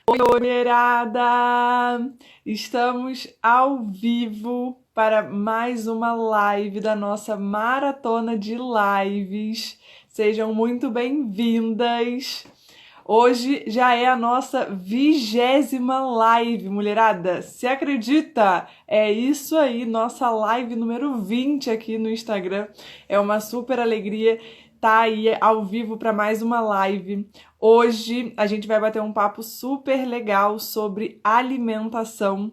Oi, mulherada! Estamos ao vivo para mais uma live da nossa maratona de lives. Sejam muito bem-vindas! Hoje já é a nossa 20ª live, mulherada. Se acredita? É isso aí, nossa live número 20 aqui no Instagram. É uma super alegria estar aí ao vivo para mais uma live. Hoje a gente vai bater um papo super legal sobre alimentação.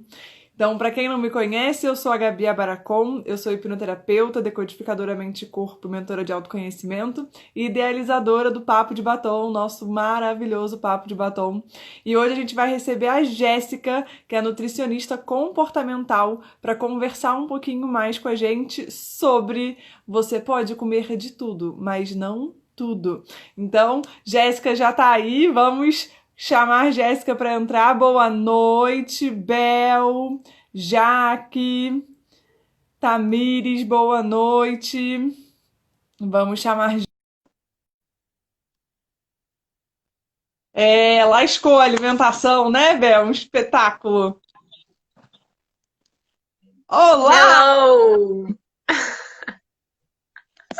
Então, para quem não me conhece, eu sou a Gabi Abaracon, eu sou hipnoterapeuta, decodificadora mente-corpo, mentora de autoconhecimento e idealizadora do Papo de Batom, nosso maravilhoso Papo de Batom. E hoje a gente vai receber a Jéssica, que é nutricionista comportamental, para conversar um pouquinho mais com a gente sobre você pode comer de tudo, mas não tudo. Então, Jéssica já tá aí, vamos chamar Jéssica para entrar. Boa noite, Bel, Jaque, Tamires, boa noite. Vamos chamar. Lascou a alimentação, né, Bel? Um espetáculo. Olá! Hello!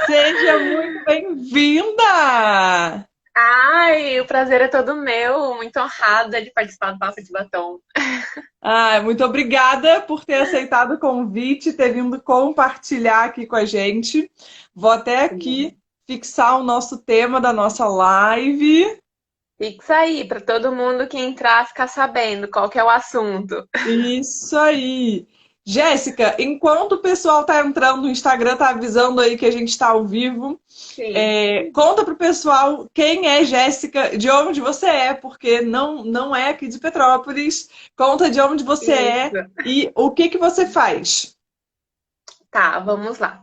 Seja muito bem-vinda! Ai, o prazer é todo meu. Muito honrada de participar do Papo de Batom. Muito obrigada por ter aceitado o convite, ter vindo compartilhar aqui com a gente. Vou até aqui fixar o nosso tema da nossa live. Fixa aí, para todo mundo que entrar ficar sabendo qual que é o assunto. Isso aí. Jéssica, enquanto o pessoal tá entrando no Instagram, tá avisando aí que a gente está ao vivo, Sim, conta pro pessoal quem é Jéssica, de onde você é, porque não é aqui de Petrópolis. Conta de onde você é isso. e o que que você faz. Tá, vamos lá.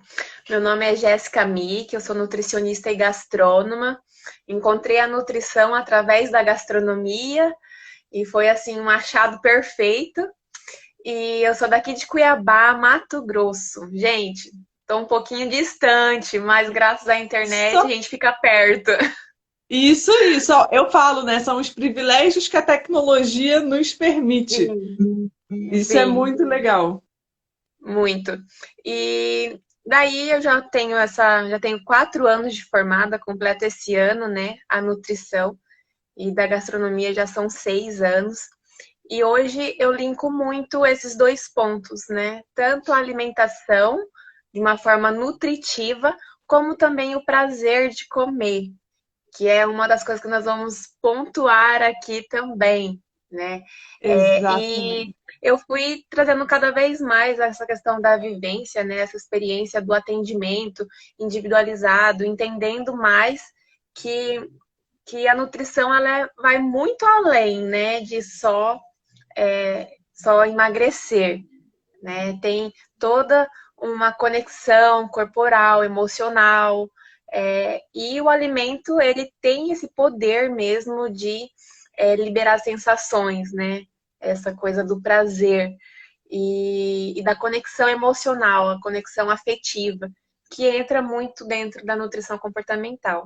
Meu nome é Jéssica Mick, eu sou nutricionista e gastrônoma. Encontrei a nutrição através da gastronomia e foi assim um achado perfeito. E eu sou daqui de Cuiabá, Mato Grosso. Gente, tô um pouquinho distante, mas graças à internet a Só gente fica perto. isso. Ó, eu falo, né? São os privilégios que a tecnologia nos permite. Sim, Isso é sim, muito legal. muito. E daí eu já tenho 4 anos de formada, completo esse ano, né? A nutrição e da gastronomia já são 6 anos. E hoje eu linko muito esses dois pontos, né? Tanto a alimentação de uma forma nutritiva, como também o prazer de comer, que é uma das coisas que nós vamos pontuar aqui também, né? E Exatamente. eu fui trazendo cada vez mais essa questão da vivência, né? Essa experiência do atendimento individualizado, entendendo mais que, que a nutrição vai muito além, né? De só emagrecer, né? Tem toda uma conexão corporal, emocional, e o alimento ele tem esse poder mesmo de liberar sensações, né? Essa coisa do prazer e da conexão emocional, a conexão afetiva, que entra muito dentro da nutrição comportamental.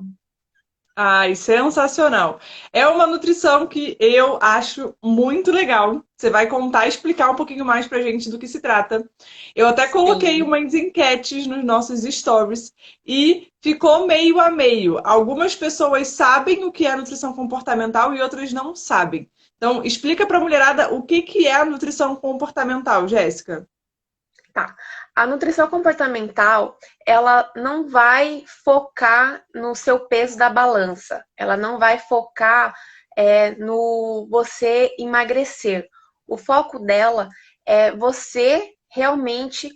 Ai, sensacional. É uma nutrição que eu acho muito legal. Você vai contar e explicar um pouquinho mais pra gente do que se trata. Eu até coloquei Sim. umas enquetes nos nossos stories e ficou meio a meio. Algumas pessoas sabem o que é nutrição comportamental e outras não sabem. Então, explica pra mulherada o que que é a nutrição comportamental, Jéssica. Tá. A nutrição comportamental, ela não vai focar no seu peso da balança. Ela não vai focar no você emagrecer. O foco dela é você realmente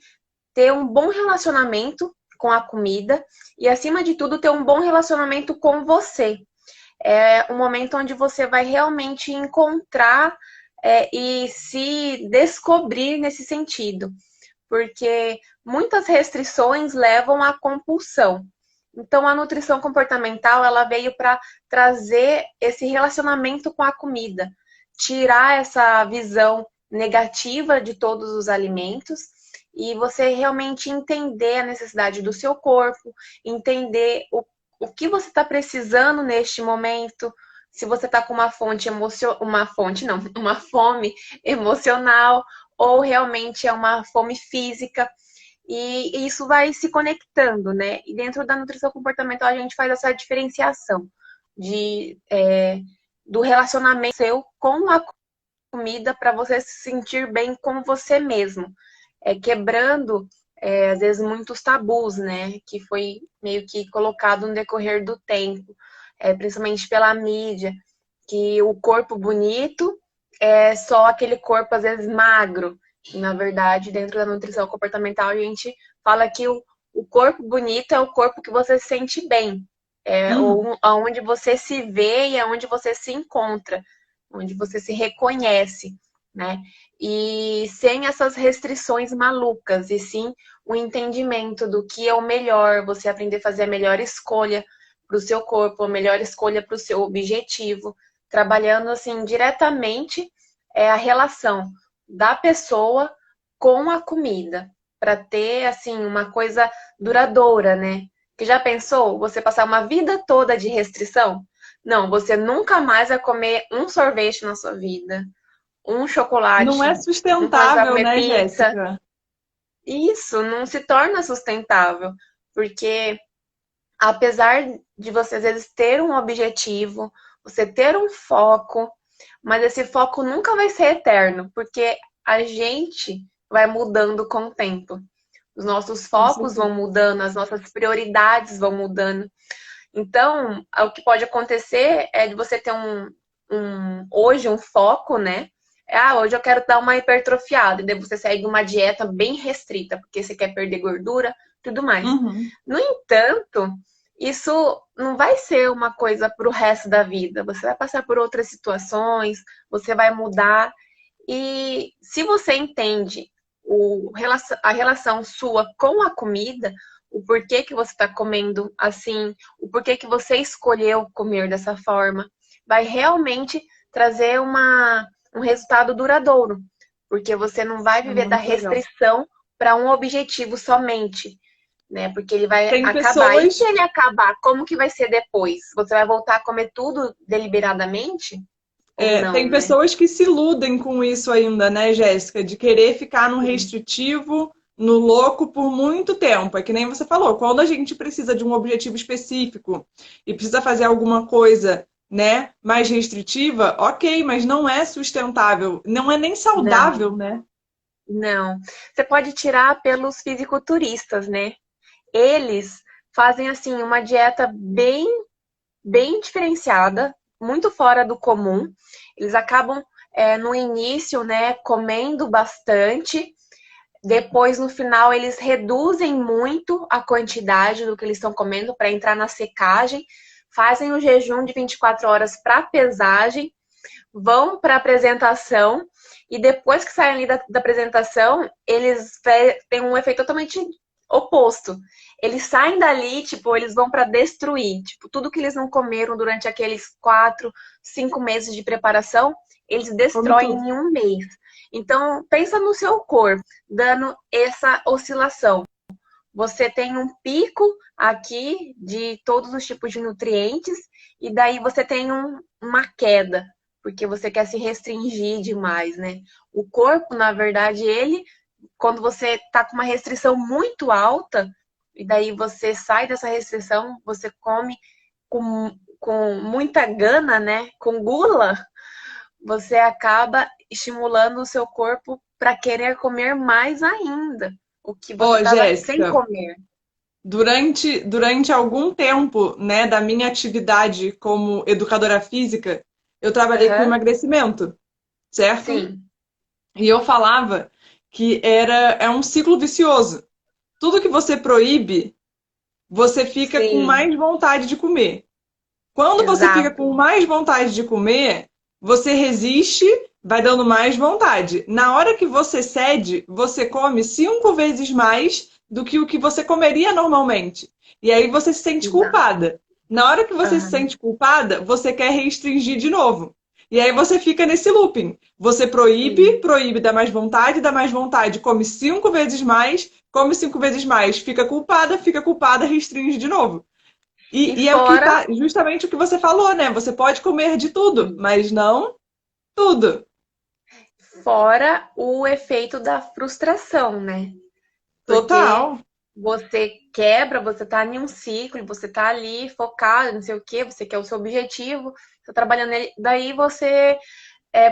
ter um bom relacionamento com a comida e, acima de tudo, ter um bom relacionamento com você. É um momento onde você vai realmente encontrar e se descobrir nesse sentido, porque muitas restrições levam à compulsão. Então, a nutrição comportamental ela veio para trazer esse relacionamento com a comida, tirar essa visão negativa de todos os alimentos e você realmente entender a necessidade do seu corpo, entender o que você está precisando neste momento, se você está com uma fonte uma fonte não, uma fome emocional ou realmente é uma fome física. E isso vai se conectando, né? E dentro da nutrição comportamental a gente faz essa diferenciação do relacionamento seu com a comida para você se sentir bem com você mesmo. Quebrando, às vezes, muitos tabus, né? Que foi meio que colocado no decorrer do tempo, principalmente pela mídia, que o corpo bonito é só aquele corpo, às vezes, magro. E, na verdade, dentro da nutrição comportamental, a gente fala que o corpo bonito é o corpo que você se sente bem. Uhum. Ou aonde você se vê e aonde você se encontra, onde você se reconhece, né? E sem essas restrições malucas, e sim o entendimento do que é o melhor, você aprender a fazer a melhor escolha para o seu corpo, a melhor escolha para o seu objetivo, trabalhando assim diretamente a relação da pessoa com a comida, para ter assim uma coisa duradoura, né? Que já pensou você passar uma vida toda de restrição? Não, você nunca mais vai comer um sorvete na sua vida, um Não é chocolate, nunca mais vai sustentável, comer né, pizza. Jéssica? Isso não se torna sustentável, porque apesar de você às vezes ter um objetivo, você ter um foco, mas esse foco nunca vai ser eterno, porque a gente vai mudando com o tempo. Os nossos Com focos vão certeza. mudando, as nossas prioridades vão mudando. Então, o que pode acontecer é de você ter hoje um foco, né? Hoje eu quero dar uma hipertrofiada, e daí você segue uma dieta bem restrita, porque você quer perder gordura, tudo mais. Uhum. No entanto, isso não vai ser uma coisa para o resto da vida. Você vai passar por outras situações, você vai mudar. E se você entende a relação sua com a comida, o porquê que você está comendo assim, o porquê que você escolheu comer dessa forma, vai realmente trazer um resultado duradouro, porque você não vai É viver da muito legal. restrição para um objetivo somente, né? Porque ele vai Tem acabar. E se pessoas, ele acabar, como que vai ser depois? Você vai voltar a comer tudo deliberadamente? Ou tem não, né? pessoas que se iludem com isso ainda, né, Jéssica? De querer ficar no Sim. restritivo, no louco por muito tempo. É que nem você falou, quando a gente precisa de um objetivo específico e precisa fazer alguma coisa, né, mais restritiva, ok, mas não é sustentável, não é nem Não, saudável, né? não. Você pode tirar pelos fisiculturistas, né? Eles fazem assim uma dieta bem diferenciada, muito fora do comum. Eles acabam no início, né, comendo bastante. Depois, no final, eles reduzem muito a quantidade do que eles estão comendo para entrar na secagem. Fazem o jejum de 24 horas para pesagem, vão para a apresentação e depois que saem ali da apresentação, eles têm um efeito totalmente oposto. Eles saem dali, tipo, eles vão para destruir. Tipo, tudo que eles não comeram durante aqueles 4, 5 meses de preparação, eles Come destroem tudo. em um mês. Então, pensa no seu corpo, dando essa oscilação. Você tem um pico aqui de todos os tipos de nutrientes, e daí você tem uma queda, porque você quer se restringir demais, né? O corpo, na verdade, quando você está com uma restrição muito alta, e daí você sai dessa restrição, você come com muita gana, né? Com gula, você acaba estimulando o seu corpo para querer comer mais ainda, o que você Ô, estava sem Jéssica, comer. durante algum tempo, né, da minha atividade como educadora física, eu trabalhei com Aham, emagrecimento, certo? sim, E eu falava que é um ciclo vicioso. Tudo que você proíbe, você fica com sim, mais vontade de comer. Quando você fica exato. com mais vontade de comer, você resiste, vai dando mais vontade. Na hora que você cede, você come 5 vezes mais do que o que você comeria normalmente. E aí você se sente Exato. culpada. Na hora que você se Aham, sente culpada, você quer restringir de novo. E aí você fica nesse looping. Você proíbe, sim. proíbe, dá mais vontade, come 5 vezes mais, come 5 vezes mais, fica culpada, restringe de novo. E E é o que fora, tá, justamente o que você falou, né? Você pode comer de tudo, mas não tudo. fora o efeito da frustração, né? Porque Total. você quebra, você tá em um ciclo, você tá ali focado, não sei o quê, você quer o seu objetivo, tá trabalhando nele, daí você,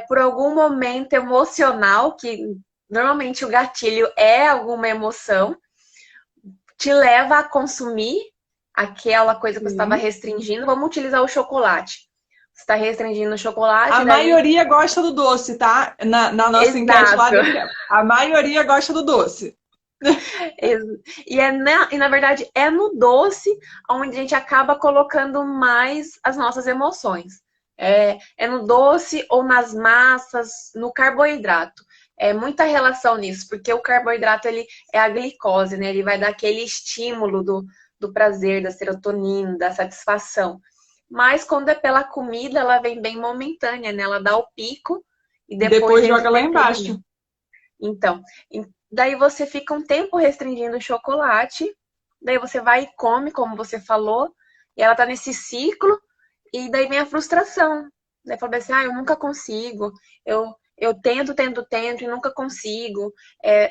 por algum momento emocional, que normalmente o gatilho é alguma emoção, te leva a consumir aquela coisa que você estava Sim. restringindo. Vamos utilizar o chocolate. Você está restringindo o A chocolate, daí. maioria gosta do doce, tá? Na nossa enquete lá Exato. deu que a maioria gosta do doce. E na verdade é no doce onde a gente acaba colocando mais as nossas emoções. É no doce ou nas massas, no carboidrato. É muita relação nisso, porque o carboidrato ele é a glicose, né? Ele vai dar aquele estímulo do prazer, da serotonina, da satisfação. Mas quando é pela comida, ela vem bem momentânea, né? Ela dá o pico e depois Depois entra joga em lá declínio. embaixo. Então, daí você fica um tempo restringindo o chocolate, daí você vai e come, como você falou, e ela tá nesse ciclo, e daí vem a frustração. Daí fala assim, eu nunca consigo, eu tento e nunca consigo,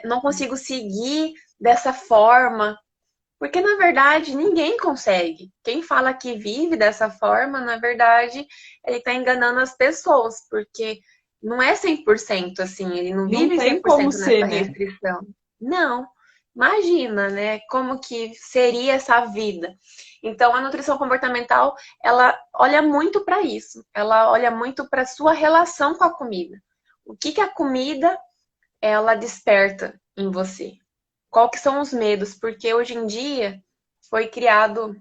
não consigo seguir dessa forma, porque na verdade ninguém consegue. Quem fala que vive dessa forma, na verdade, ele tá enganando as pessoas, porque não é 100% assim, ele não Não vive tem como 100% ser, nessa né? restrição. Não. Imagina, né, como que seria essa vida. Então, a nutrição comportamental, ela olha muito para isso. Ela olha muito para sua relação com a comida. O que que a comida ela desperta em você? Qual que são os medos? Porque hoje em dia foi criado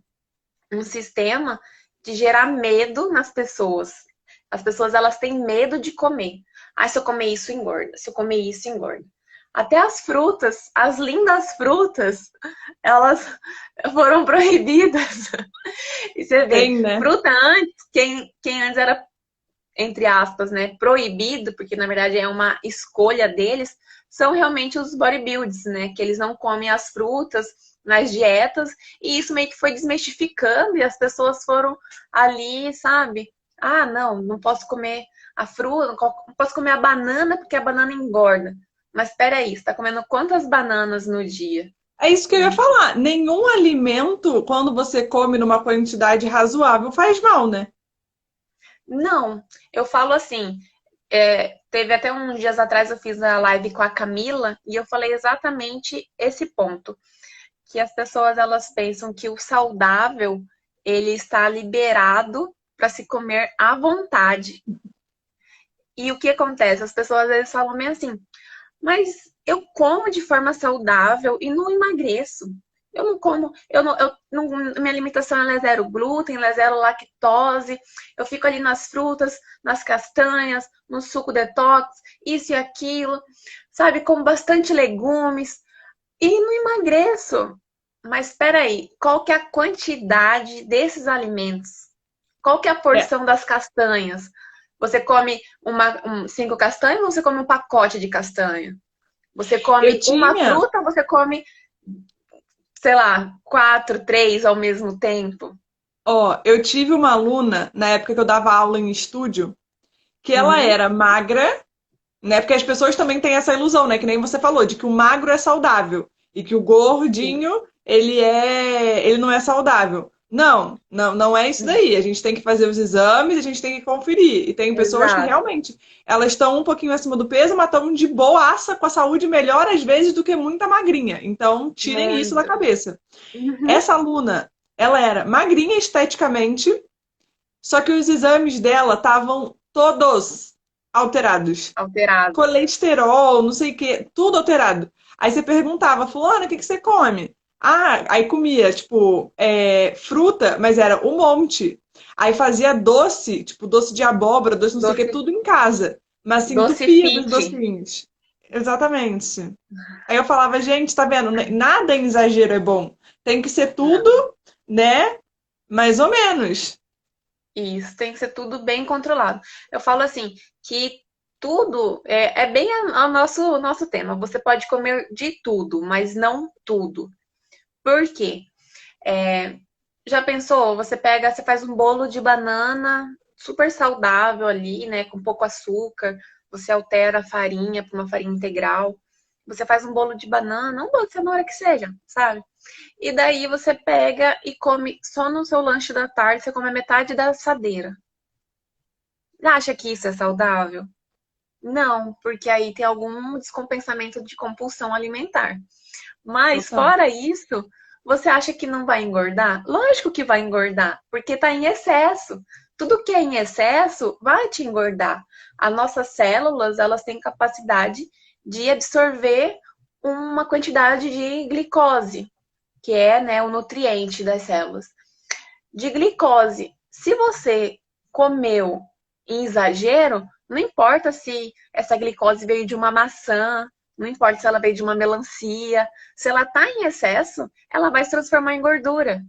um sistema de gerar medo nas pessoas. As pessoas elas têm medo de comer. Se eu comer isso engorda. Se eu comer isso engorda. Até as frutas, as lindas frutas, elas foram proibidas. E você vê, Tem, né? fruta antes, quem antes era entre aspas, né, proibido, porque na verdade é uma escolha deles, são realmente os bodybuilds, né, que eles não comem as frutas nas dietas, e isso meio que foi desmistificando, e as pessoas foram ali, sabe? Não, não posso comer a fruta, não posso comer a banana porque a banana engorda. Mas peraí, você tá comendo quantas bananas no dia? É isso que eu ia falar. Nenhum alimento, quando você come numa quantidade razoável, faz mal, né? Não, eu falo assim, teve até uns dias atrás eu fiz a live com a Camila e eu falei exatamente esse ponto, que as pessoas elas pensam que o saudável ele está liberado para se comer à vontade. E o que acontece? As pessoas às vezes falam meio assim, mas eu como de forma saudável e não emagreço. Eu não como, minha alimentação ela é zero glúten, ela é zero lactose. Eu fico ali nas frutas, nas castanhas, no suco detox, isso e aquilo, sabe? Como bastante legumes e não emagreço. Mas espera aí, qual que é a quantidade desses alimentos? Qual que é a É. porção das castanhas? Você come cinco castanhas ou você come um pacote de castanha? Você Eu come uma tinha, fruta ou você come, sei lá, quatro, três ao mesmo tempo? eu tive uma aluna na época que eu dava aula em estúdio, que ela Uhum. era magra, né? Porque as pessoas também têm essa ilusão, né? Que nem você falou, de que o magro é saudável e que o Sim. gordinho, ele não é saudável. Não, não, não é isso daí. A gente tem que fazer os exames, a gente tem que conferir. E tem pessoas que Exato. realmente elas estão um pouquinho acima do peso, mas estão de boaça com a saúde melhor às vezes do que muita magrinha. Então, tirem isso da Muito. cabeça. Uhum. Essa aluna, ela era magrinha esteticamente, só que os exames dela estavam todos alterados, Alterado. colesterol, não sei o que, tudo alterado. Aí você perguntava, fulano, o que que você come? Aí comia, tipo, fruta, mas era um monte. Aí fazia doce, tipo, doce de abóbora, doce não sei o que, Doce, tudo em casa. Mas se doce entupia dos fit. docinhos. Exatamente. Aí eu falava, gente, tá vendo? Nada em exagero é bom. Tem que ser tudo, Não. né? Mais ou menos. Isso, tem que ser tudo bem controlado. Eu falo assim, que tudo é bem o nosso tema. Você pode comer de tudo, mas não tudo. Por quê? Já pensou? Você pega, você faz um bolo de banana super saudável ali, né? Com pouco açúcar. Você altera a farinha para uma farinha integral. Você faz um bolo de banana, um bolo de cenoura que seja, sabe? E daí você pega e come só no seu lanche da tarde, você come a metade da assadeira. Acha que isso é saudável? Não, porque aí tem algum descompensamento de compulsão alimentar. Mas Total. fora isso, você acha que não vai engordar? Lógico que vai engordar, porque está em excesso. Tudo que é em excesso vai te engordar. As nossas células, elas têm capacidade de absorver uma quantidade de glicose, que é, né, o nutriente das células. De glicose. Se você comeu em exagero, não importa se essa glicose veio de uma maçã, não importa se ela veio de uma melancia, se ela está em excesso, ela vai se transformar em gordura.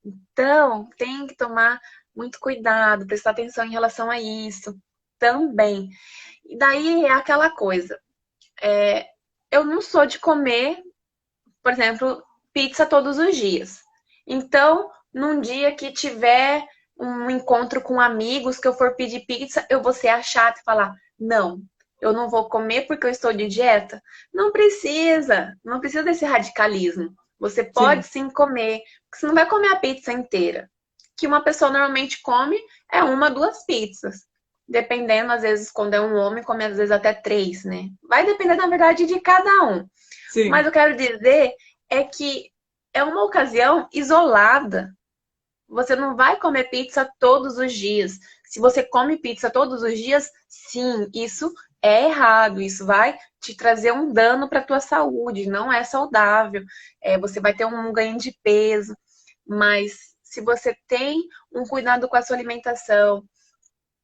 Então, tem que tomar muito cuidado, prestar atenção em relação a isso também. E daí é aquela coisa. Eu não sou de comer, por exemplo, pizza todos os dias. Então, num dia que tiver um encontro com amigos, que eu for pedir pizza, eu vou ser a chata e falar: não, eu não vou comer porque eu estou de dieta. Não precisa desse radicalismo. Você pode Sim, sim comer, porque você não vai comer a pizza inteira. Que uma pessoa normalmente come é uma, duas pizzas. Dependendo, às vezes, quando é um homem, come às vezes até três, né? Vai depender, na verdade, de cada um. Mas sim. eu quero dizer é que é uma ocasião isolada. Você não vai comer pizza todos os dias. Se você come pizza todos os dias, sim, isso é errado. Isso vai te trazer um dano para a tua saúde. Não é saudável. Você vai ter um ganho de peso. Mas se você tem um cuidado com a sua alimentação,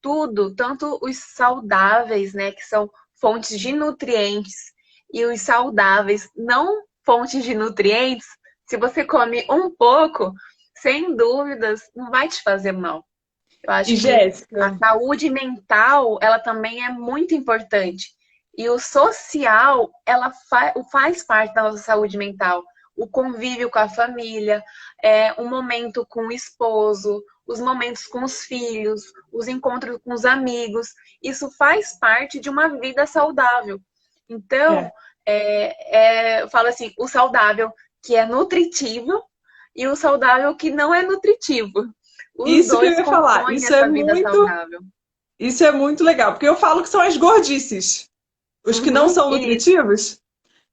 tudo, tanto os saudáveis, né, que são fontes de nutrientes, e os saudáveis, não fontes de nutrientes, se você come um pouco, sem dúvidas, não vai te fazer mal. Eu E acho que a Jéssica, saúde mental, ela também é muito importante. E o social, faz parte da nossa saúde mental. O convívio com a família, o momento com o esposo, os momentos com os filhos, os encontros com os amigos. Isso faz parte de uma vida saudável. Então, é, eu falo assim, o saudável que é nutritivo e o saudável que não é nutritivo. Os isso que eu dois ia falar. compõem essa vida saudável. Isso é muito legal, porque eu falo que são as gordices. Os que não Uhum, são isso. nutritivos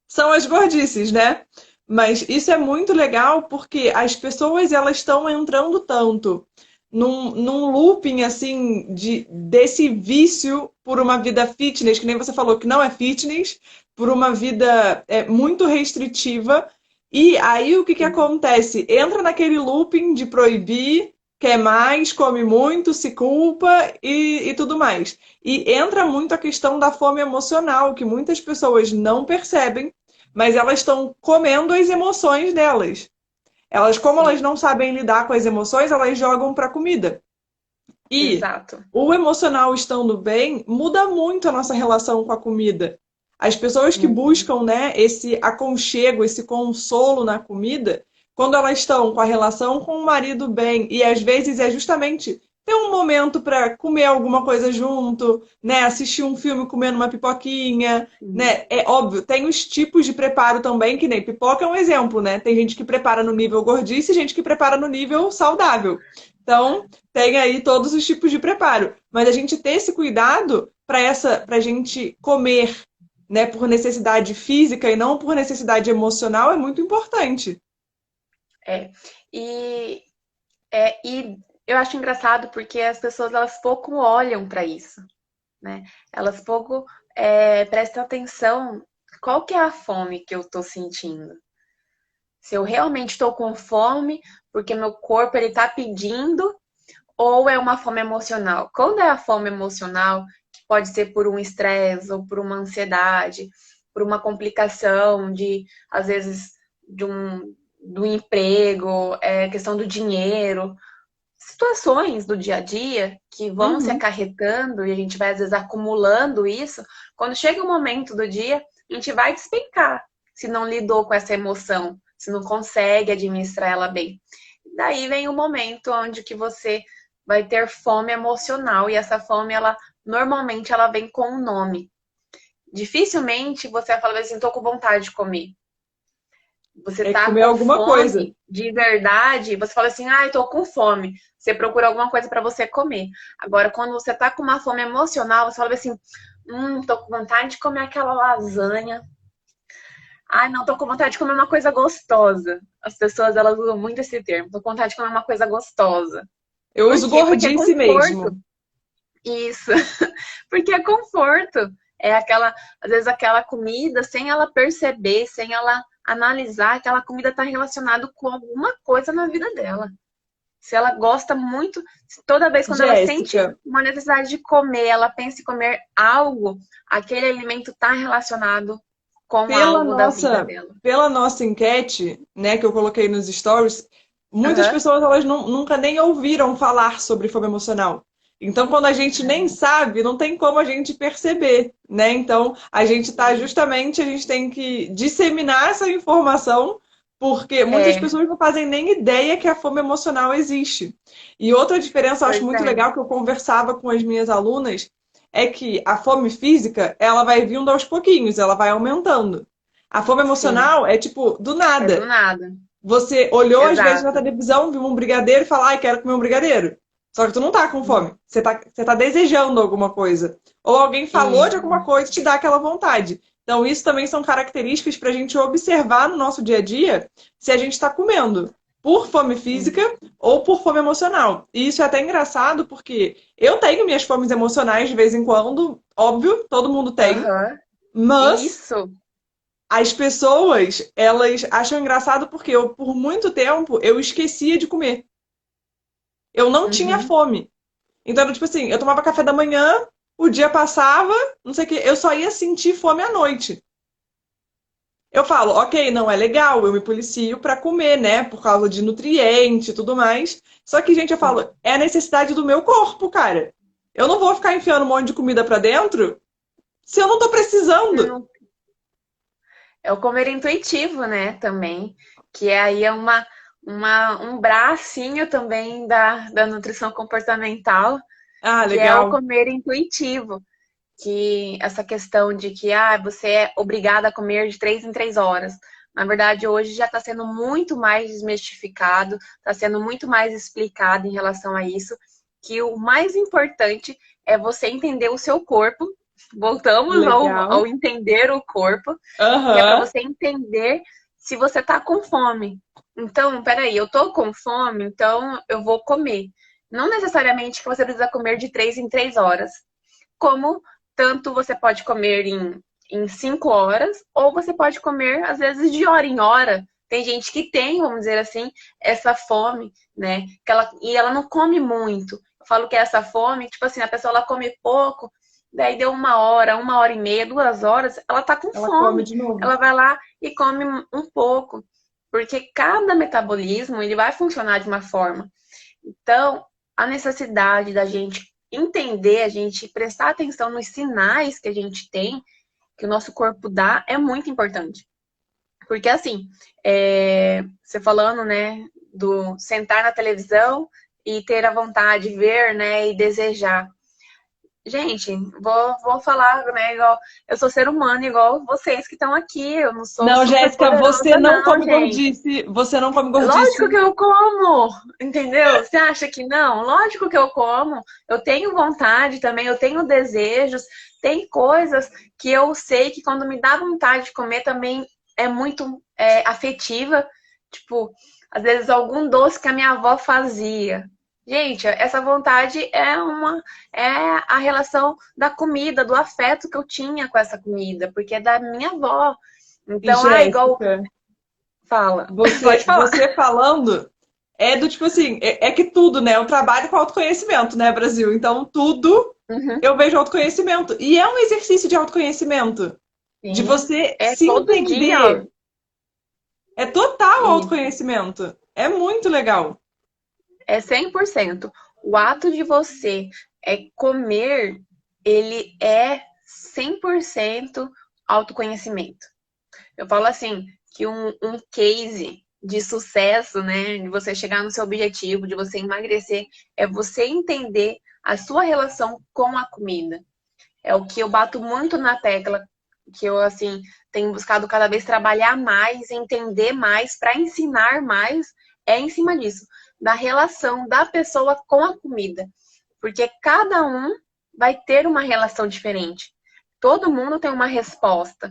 são as gordices, né? Mas isso é muito legal porque as pessoas elas estão entrando tanto num looping assim desse vício por uma vida fitness, que nem você falou que não é fitness, por uma vida muito restritiva. E aí o que que Sim. acontece? Entra naquele looping de proibir, quer mais, come muito, se culpa e tudo mais. E entra muito a questão da fome emocional, que muitas pessoas não percebem, mas elas estão comendo as emoções delas. Elas, como elas Sim, não sabem lidar com as emoções, elas jogam para comida. E exato. o emocional estando bem muda muito a nossa relação com a comida. As pessoas que Uhum. buscam, né, esse aconchego, esse consolo na comida, quando elas estão com a relação com o marido bem, e às vezes é justamente ter um momento para comer alguma coisa junto, né, assistir um filme comendo uma pipoquinha, Sim. né? É óbvio, tem os tipos de preparo também, que nem pipoca é um exemplo, né? Tem gente que prepara no nível gordice e gente que prepara no nível saudável. Então, tem aí todos os tipos de preparo. Mas a gente ter esse cuidado para a gente comer, né, por necessidade física e não por necessidade emocional é muito importante. É. E, e eu acho engraçado porque as pessoas elas pouco olham para isso, né? Elas pouco prestam atenção qual que é a fome que eu estou sentindo. Se eu realmente estou com fome porque meu corpo ele está pedindo ou é uma fome emocional. Quando é a fome emocional, que pode ser por um estresse ou por uma ansiedade, por uma complicação de, às vezes, do emprego, questão do dinheiro, situações do dia a dia que vão se Uhum. acarretando e a gente vai, às vezes, acumulando isso. Quando chega o momento do dia, a gente vai despencar se não lidou com essa emoção, se não consegue administrar ela bem. Daí vem o momento onde que você vai ter fome emocional, e essa fome, ela normalmente ela vem com um nome. Dificilmente você vai falar assim, tô com vontade de comer. Você É tá comer com alguma coisa. fome de verdade, você fala assim, ai, tô com fome. Você procura alguma coisa para você comer. Agora, quando você tá com uma fome emocional, você fala assim, tô com vontade de comer aquela lasanha. Ai, não, tô com vontade de comer uma coisa gostosa. As pessoas, elas usam muito esse termo. Tô com vontade de comer uma coisa gostosa. Eu Por uso quê? Porque é gordice conforto. mesmo. Isso. Porque é conforto. É aquela, às vezes aquela comida, sem ela perceber, sem ela analisar, aquela comida está relacionada com alguma coisa na vida dela. Se ela gosta muito, toda vez quando ela sente Jéssica, uma necessidade de comer, ela pensa em comer algo, aquele alimento está relacionado com pela algo da vida nossa, dela. pela nossa enquete, né, que eu coloquei nos stories, muitas Aham. pessoas elas nunca nem ouviram falar sobre fome emocional. Então, quando a gente nem sabe, não tem como a gente perceber, né? Então, a gente tem que disseminar essa informação, porque muitas É, pessoas não fazem nem ideia que a fome emocional existe. E outra diferença eu acho pois muito é. legal que eu conversava com as minhas alunas é que a fome física, ela vai vindo aos pouquinhos, ela vai aumentando. A fome Sim, emocional é tipo do é do nada. nada. Você olhou às vezes na Exato. televisão, viu um brigadeiro e fala, ai, quero comer um brigadeiro. Só que tu não tá com fome. Você tá desejando alguma coisa. Ou alguém falou de Isso. alguma coisa e te dá aquela vontade. Então, isso também são características para a gente observar no nosso dia a dia se a gente está comendo por fome física ou por fome emocional. E isso é até engraçado porque eu tenho minhas fomes emocionais de vez em quando, óbvio, todo mundo tem, Aham. mas Isso. as pessoas, elas acham engraçado porque eu, por muito tempo, eu esquecia de comer. Eu não tinha Uhum. fome. Então, era tipo assim, eu tomava café da manhã, o dia passava, não sei o que, eu só ia sentir fome à noite. Eu falo, ok, não é legal, eu me policio pra comer, né? Por causa de nutriente e tudo mais. Só que, gente, eu Sim. falo, é a necessidade do meu corpo, cara. Eu não vou ficar enfiando um monte de comida pra dentro se eu não tô precisando. Não. É o comer intuitivo, né, também, que aí é um bracinho também da nutrição comportamental, Ah, que é o legal. comer intuitivo, que essa questão de que você é obrigada a comer de 3 em 3 horas. Na verdade, hoje já está sendo muito mais desmistificado, está sendo muito mais explicado em relação a isso, que o mais importante é você entender o seu corpo. Voltamos ao Legal. entender o corpo, que é para Aham. você entender se você está com fome. Então, peraí, eu tô com fome, então eu vou comer. Não necessariamente que você precisa comer de 3 em 3 horas, como tanto você pode comer em 5 horas, ou você pode comer, às vezes, de hora em hora. Tem gente que tem, vamos dizer assim, essa fome, né? E ela não come muito. Eu falo que é essa fome, tipo assim, a pessoa ela come pouco, daí deu 1 hora, 1 hora e meia, 2 horas, ela tá com Ela come fome. de novo. Ela vai lá e come um pouco. Porque cada metabolismo, ele vai funcionar de uma forma. Então, a necessidade da gente entender, a gente prestar atenção nos sinais que a gente tem, que o nosso corpo dá, é muito importante. Porque assim, você falando, né, do sentar na televisão e ter a vontade de ver, né, e desejar. Gente, vou falar, né, igual eu sou ser humano, igual vocês que estão aqui. Eu não sou Não, super Jéssica, você poderosa, não não, come gente. gordice. Você não come gordice. Lógico que eu como, entendeu? Você acha que não? Lógico que eu como. Eu tenho vontade também, eu tenho desejos. Tem coisas que eu sei que quando me dá vontade de comer também é muito afetiva. Tipo, às vezes algum doce que a minha avó fazia. Gente, essa vontade é a relação da comida, do afeto que eu tinha com essa comida, porque é da minha avó. E Então, igual Jéssica, fala. Pode você, falar. você falando é do tipo assim, é que tudo, né? Eu trabalho com autoconhecimento, né, Brasil? Então, tudo Uhum. eu vejo autoconhecimento. E é um exercício de autoconhecimento, de Sim. você É se todo dia. entender. É total Isso. autoconhecimento. É muito legal. É 100%. O ato de você comer, ele é 100% autoconhecimento. Eu falo assim, que um case. de sucesso, né? De você chegar no seu objetivo, de você emagrecer, é você entender a sua relação com a comida. É o que eu bato muito na tecla, que eu, assim, tenho buscado cada vez trabalhar mais, entender mais, para ensinar mais, é em cima disso, da relação da pessoa com a comida. Porque cada um vai ter uma relação diferente. Todo mundo tem uma resposta.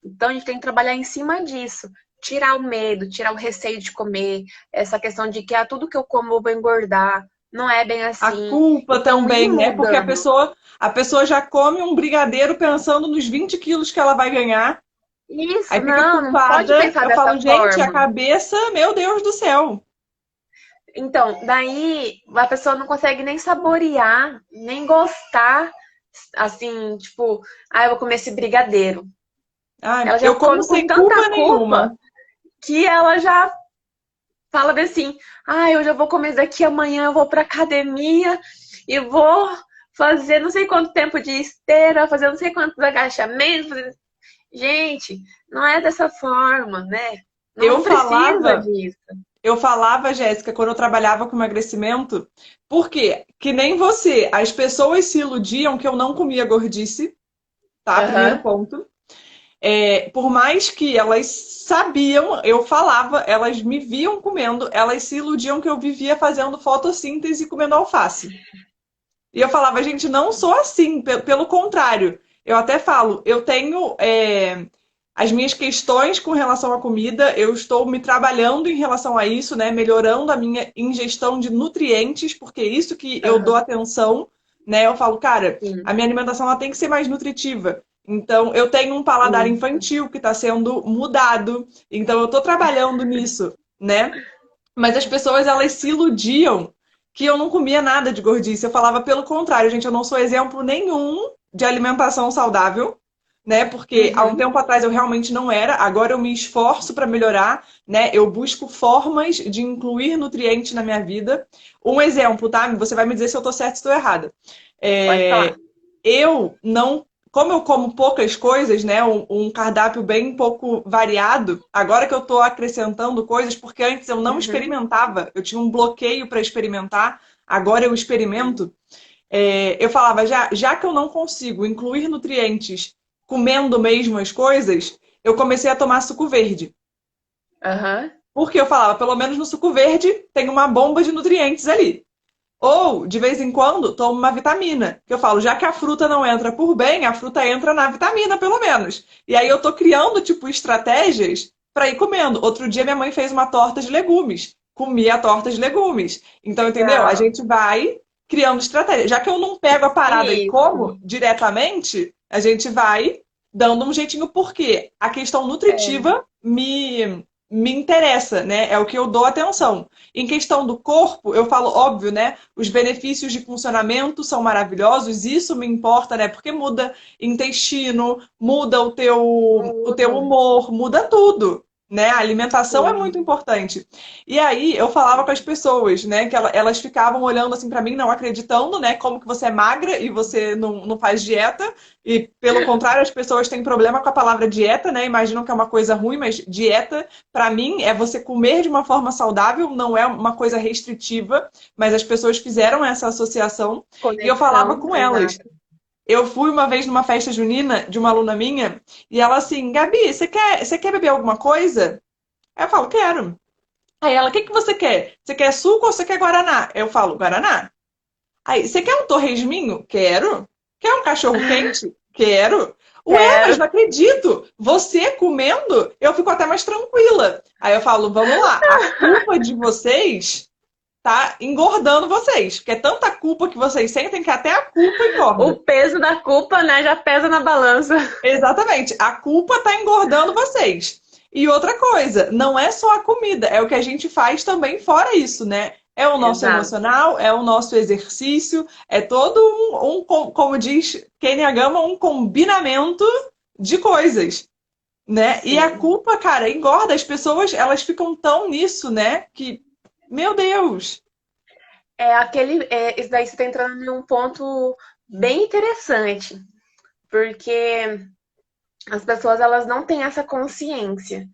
Então a gente tem que trabalhar em cima disso. Tirar o medo, tirar o receio de comer, essa questão de que tudo que eu como eu vou engordar. Não é bem A assim. culpa Então, ir também, né? Porque mudando. a pessoa já come um brigadeiro pensando nos 20 quilos que ela vai ganhar. Isso, Aí fica não pode culpada. pensar Eu dessa falo, gente, a forma. cabeça, meu Deus do céu. Então, daí a pessoa não consegue nem saborear, nem gostar, assim, tipo, eu vou comer esse brigadeiro. Ai, Ela já eu como come com sem tanta culpa culpa nenhuma. que ela já fala bem assim: eu já vou comer isso daqui, amanhã eu vou pra academia e vou fazer não sei quanto tempo de esteira, fazer não sei quantos agachamentos. Gente, não é dessa forma, né? Não, Eu não precisa falava, disso. eu falava, Jéssica, quando eu trabalhava com emagrecimento, porque, que nem você, as pessoas se iludiam que eu não comia gordice, tá? Primeiro Aham. ponto. Por mais que elas sabiam, eu falava, elas me viam comendo, elas se iludiam que eu vivia fazendo fotossíntese e comendo alface. E eu falava, gente, não sou assim, pelo contrário. Eu até falo, eu tenho as minhas questões com relação à comida, eu estou me trabalhando em relação a isso, né? Melhorando a minha ingestão de nutrientes, porque é isso que eu dou Aham. atenção, né? Eu falo, cara, a Sim, minha alimentação ela tem que ser mais nutritiva. Então, eu tenho um paladar sim. infantil que está sendo mudado. Então, eu estou trabalhando nisso, né? Mas as pessoas, elas se iludiam que eu não comia nada de gordice. Eu falava pelo contrário, gente, eu não sou exemplo nenhum de alimentação saudável, né? Porque há um Uhum. tempo atrás eu realmente não era, agora eu me esforço para melhorar, né? Eu busco formas de incluir nutrientes na minha vida. Um exemplo, tá? Você vai me dizer se eu tô certa ou estou errada. Pode falar. Eu não, como eu como poucas coisas, né, um cardápio bem pouco variado, agora que eu estou acrescentando coisas, porque antes eu não Uhum. experimentava, eu tinha um bloqueio para experimentar, agora eu experimento. Eu falava, já que eu não consigo incluir nutrientes comendo mesmo as coisas, eu comecei a tomar suco verde. Aham. Porque eu falava, pelo menos no suco verde tem uma bomba de nutrientes ali. Ou, de vez em quando, tomo uma vitamina. Que eu falo, já que a fruta não entra por bem, a fruta entra na vitamina, pelo menos. E aí eu tô criando, tipo, estratégias para ir comendo. Outro dia minha mãe fez uma torta de legumes. Comi a torta de legumes. Então, entendeu? A Legal. gente vai criando estratégias. Já que eu não pego a parada e como Isso. diretamente, a gente vai dando um jeitinho, porque a questão É. nutritiva me interessa, né? É o que eu dou atenção. Em questão do corpo, eu falo, óbvio, né? Os benefícios de funcionamento são maravilhosos, isso me importa, né? Porque muda intestino, muda o teu Muda. humor, muda tudo, né? A alimentação é muito Sim. importante. E aí eu falava com as pessoas, né? Que elas ficavam olhando assim para mim, não acreditando, né? Como que você é magra e você não faz dieta. E pelo contrário, as pessoas têm problema com a palavra dieta, né? Imaginam que é uma coisa ruim, mas dieta para mim é você comer de uma forma saudável, não é uma coisa restritiva, mas as pessoas fizeram essa associação e eu falava Conexão, com elas. exato. Eu fui uma vez numa festa junina de uma aluna minha e ela assim, Gabi, você quer beber alguma coisa? Aí eu falo, quero. Aí ela, o que você quer? Você quer suco ou você quer guaraná? Eu falo, guaraná. Aí, você quer um torresminho? Quero. Quer um cachorro quente? Quero. Ué, mas Quero. não acredito. Você comendo, eu fico até mais tranquila. Aí eu falo, vamos lá, a culpa de vocês tá engordando vocês. Porque é tanta culpa que vocês sentem que até a culpa O engorda. peso da culpa, né, já pesa na balança. Exatamente, a culpa tá engordando vocês. E outra coisa, não é só a comida, é o que a gente faz também fora isso, né? É o nosso Exato. emocional, é o nosso exercício, é todo como diz Kenia Gama, um combinamento de coisas, né? E a Sim. culpa, cara, engorda. As pessoas, elas ficam tão nisso, né? Que, meu Deus. Isso daí você está entrando em um ponto bem interessante, porque as pessoas elas não têm essa consciência.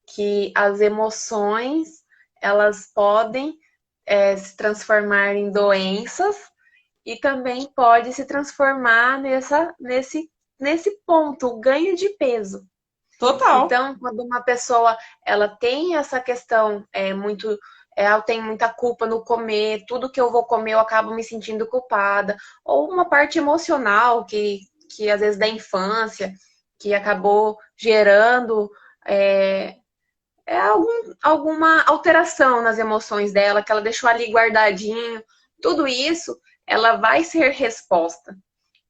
que as emoções elas podem se transformar em doenças e também pode se transformar nesse ponto, o ganho de peso. Total. Então, quando uma pessoa ela tem essa questão muito, ela tem muita culpa no comer, tudo que eu vou comer eu acabo me sentindo culpada, ou uma parte emocional que às vezes da infância, que acabou gerando alguma alteração nas emoções dela, que ela deixou ali guardadinho, tudo isso ela vai ser resposta.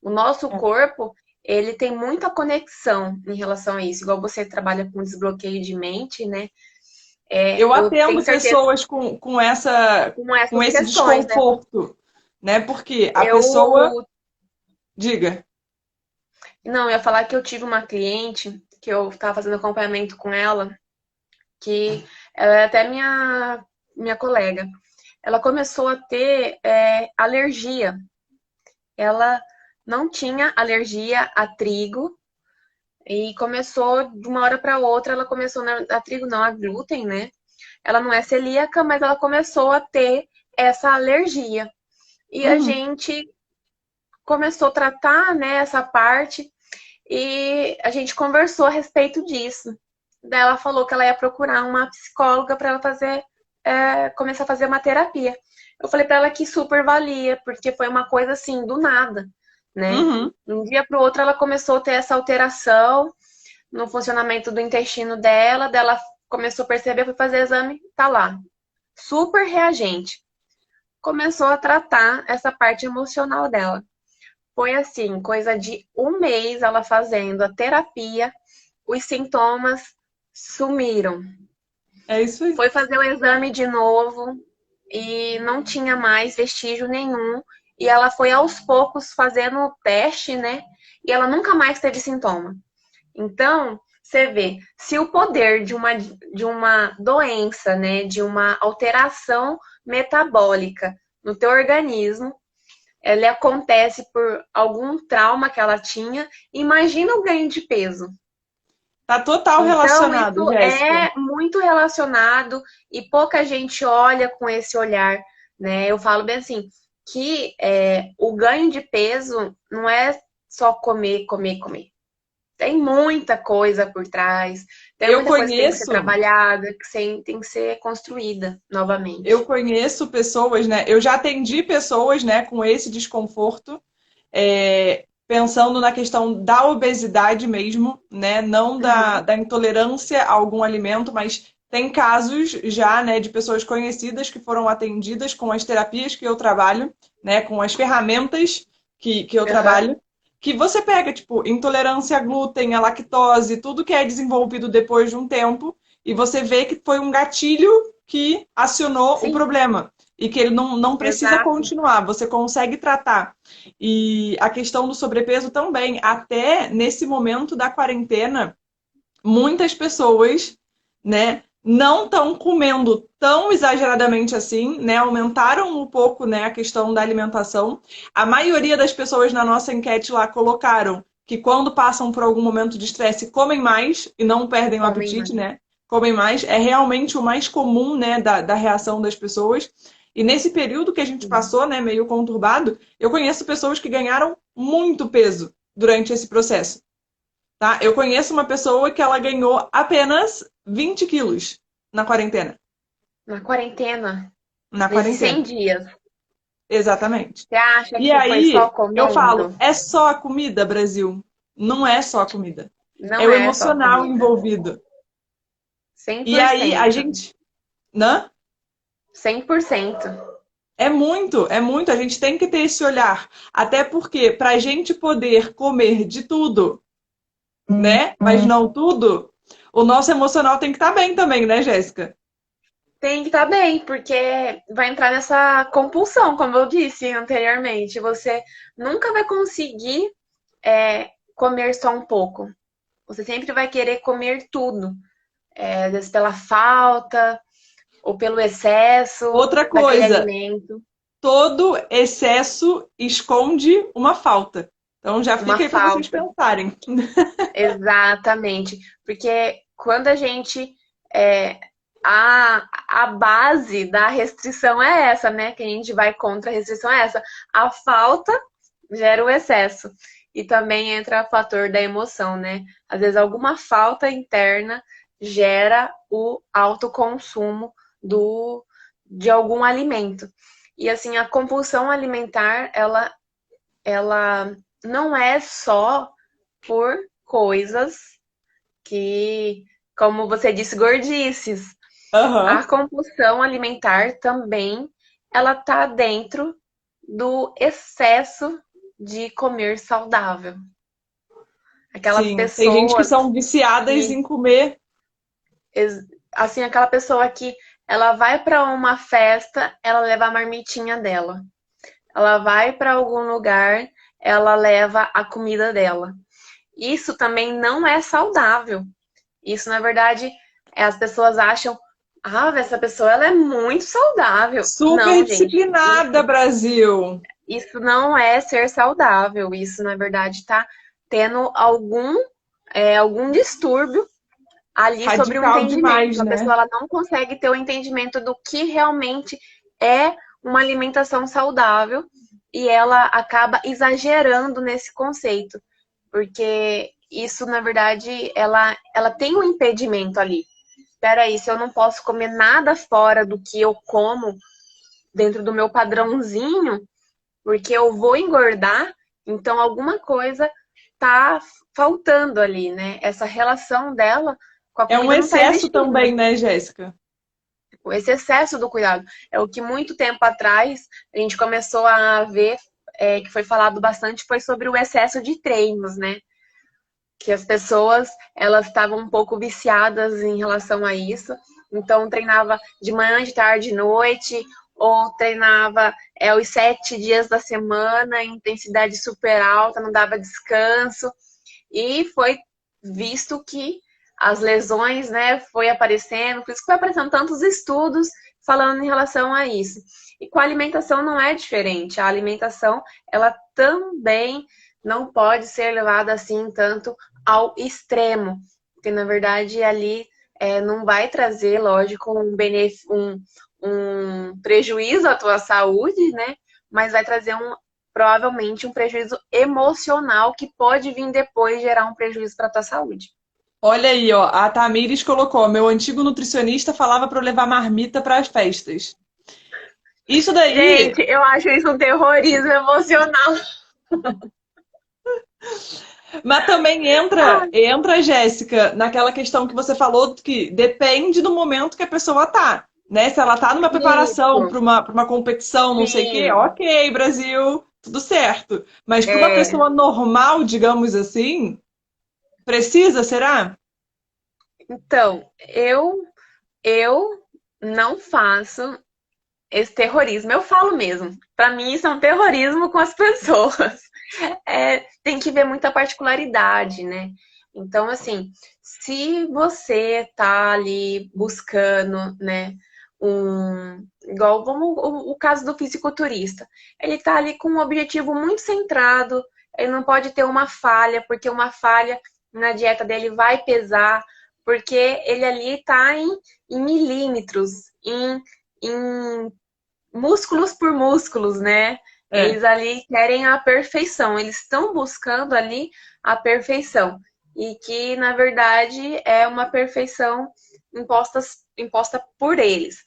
O nosso corpo, ele tem muita conexão em relação a isso. Igual você trabalha com desbloqueio de mente, né? Eu Eu tenho atendo certeza pessoas com com essas esse questões, né? desconforto, né? Porque a pessoa, Eu diga, não, eu ia falar que eu tive uma cliente que eu estava fazendo acompanhamento com ela, que ela é até minha colega. Ela começou a ter alergia. Ela não tinha alergia a trigo e começou de uma hora para outra, ela começou a trigo não, a glúten, né? Ela não é celíaca, mas ela começou a ter essa alergia. E a uhum, gente começou a tratar, né, essa parte e a gente conversou a respeito disso. Daí ela falou que ela ia procurar uma psicóloga para ela começar a fazer uma terapia. Eu falei para ela que super valia, porque foi uma coisa assim, do nada, né? uhum. De um dia para o outro ela começou a ter essa alteração no funcionamento do intestino dela começou a perceber, foi fazer exame, tá lá. Super reagente. Começou a tratar essa parte emocional dela. Foi assim, coisa de um mês ela fazendo a terapia, os sintomas sumiram. É isso aí. Foi fazer o exame de novo e não tinha mais vestígio nenhum. E ela foi aos poucos fazendo o teste, né? E ela nunca mais teve sintoma. Então, você vê, se o poder de uma doença, né, de uma alteração metabólica no teu organismo, ele acontece por algum trauma que ela tinha, imagina o ganho de peso. Tá total Então, relacionado, isso Jéssica. é muito relacionado e pouca gente olha com esse olhar, né? Eu falo bem assim, que o ganho de peso não é só comer, comer, comer. Tem muita coisa por trás, tem Eu muita coisa que tem que ser conheço trabalhada, tem que ser construída Eu novamente. conheço pessoas, né? Eu já atendi pessoas, né, com esse desconforto, pensando na questão da obesidade mesmo, né? Não Uhum, da intolerância a algum alimento, mas tem casos já, né, de pessoas conhecidas que foram atendidas com as terapias que eu trabalho, né, com as ferramentas que eu uhum, trabalho, que você pega, tipo, intolerância a glúten, a lactose, tudo que é desenvolvido depois de um tempo, e você vê que foi um gatilho que acionou o sim, problema e que ele não precisa exato. continuar, você consegue tratar. E a questão do sobrepeso também, até nesse momento da quarentena, muitas pessoas, né, não estão comendo tão exageradamente assim, né? Aumentaram um pouco, né, a questão da alimentação. A maioria das pessoas na nossa enquete lá colocaram que quando passam por algum momento de estresse comem mais e não perdem o Comem apetite, mais. né? Comem mais. É realmente o mais comum, né, da reação das pessoas. E nesse período que a gente Sim. passou, né, meio conturbado, eu conheço pessoas que ganharam muito peso durante esse processo. Tá? Eu conheço uma pessoa que ela ganhou apenas 20 quilos na quarentena. Na quarentena, Na nesses 100 quarentena. dias, Exatamente. você acha E que foi só aí, eu falo, comendo? é só a comida, Brasil? Não é só a comida. É Não o é só emocional comida. envolvido. cem E por aí, a cento, gente, né? 100%. É muito, a gente tem que ter esse olhar. Até porque, para a gente poder comer de tudo, né? Mas não tudo, o nosso emocional tem que estar bem também, né, Jéssica? Tem que estar bem, porque vai entrar nessa compulsão, como eu disse anteriormente. Você nunca vai conseguir comer só um pouco. Você sempre vai querer comer tudo. Às vezes pela falta ou pelo excesso Outra daquele coisa, alimento. todo excesso esconde uma falta. Então já Uma fica aí para vocês falta. pensarem. Exatamente. Porque quando a gente a base da restrição é essa, né? Que a gente vai contra a restrição é essa. A falta gera o excesso. E também entra o fator da emoção, né? Às vezes alguma falta interna gera o autoconsumo de algum alimento. E assim, a compulsão alimentar, ela não é só por coisas que, como você disse, gordices. A Aham. compulsão alimentar também, ela tá dentro do excesso de comer saudável. Aquelas Sim, tem gente que pessoas são viciadas que, em comer. assim, aquela pessoa que ela vai para uma festa, ela leva a marmitinha dela. Ela vai para algum lugar, ela leva a comida dela. Isso também não é saudável. Isso, na verdade, as pessoas acham, essa pessoa ela é muito saudável. Super Não, gente, disciplinada, Brasil. isso não é ser saudável. Isso, na verdade, está tendo algum distúrbio ali sobre o Radical demais, entendimento. A né? pessoa ela não consegue ter o entendimento do que realmente é uma alimentação saudável e ela acaba exagerando nesse conceito, porque isso, na verdade, ela tem um impedimento ali. Espera aí, se eu não posso comer nada fora do que eu como dentro do meu padrãozinho, porque eu vou engordar, então alguma coisa tá faltando ali, né? Essa relação dela com a É um comida não tá excesso existindo. também, né, Jéssica? Esse excesso do cuidado é o que muito tempo atrás a gente começou a ver, que foi falado bastante, foi sobre o excesso de treinos, né? Que as pessoas elas estavam um pouco viciadas em relação a isso. Então treinava de manhã, de tarde, de noite, ou treinava os 7 dias da semana, em intensidade super alta, não dava descanso. E foi visto que as lesões, né, foi aparecendo, por isso que foi aparecendo tantos estudos falando em relação a isso. E com a alimentação não é diferente. A alimentação, ela também não pode ser levada assim tanto ao extremo, porque na verdade ali não vai trazer, lógico, um prejuízo à tua saúde, né? Mas vai trazer provavelmente um prejuízo emocional que pode vir depois gerar um prejuízo para tua saúde. Olha aí, ó, a Tamires colocou: meu antigo nutricionista falava para eu levar marmita para as festas. Isso daí, Gente, eu acho isso um terrorismo emocional. mas também entra, Jéssica, naquela questão que você falou que depende do momento que a pessoa tá, né? Se ela tá numa preparação Isso, para uma competição, não sei o quê, sim. ok, Brasil, tudo certo. Mas para uma É, pessoa normal, digamos assim, precisa, será? então, eu não faço esse terrorismo. Eu falo mesmo. Para mim, isso é um terrorismo com as pessoas. Tem que ver muita particularidade, né? Então, assim, se você tá ali buscando, né, igual vamos, o caso do fisiculturista, ele tá ali com um objetivo muito centrado, ele não pode ter uma falha, porque uma falha na dieta dele vai pesar, porque ele ali tá em milímetros, em músculos por músculos, né? É. Eles ali querem a perfeição, eles estão buscando ali a perfeição. E que, na verdade, é uma perfeição imposta por eles.